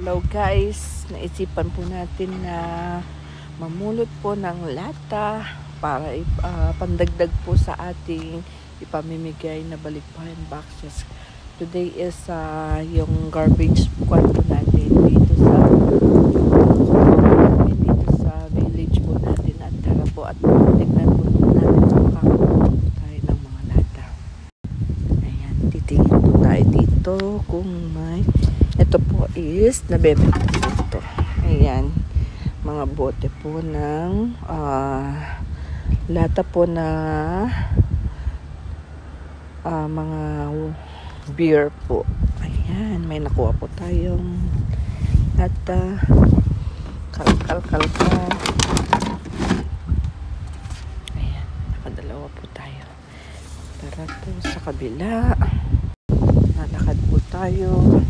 Hello guys, naisipan po natin na mamulot po ng lata para pandagdag po sa ating ipamimigay na balikbayan boxes. Today is yung garbage kwanto natin dito sa village po natin, at tara po at tignan po natin kung makakakuha po tayo ng mga lata. Ayan, titingin po tayo dito kung may. Ito po is nabebenta dito. Ayan, mga bote po ng lata po na mga beer po. Ayan, may nakuha po tayong lata. Kalkal. Ayan, nakadalawa po tayo. Tara po sa kabila. Nalakad po tayo.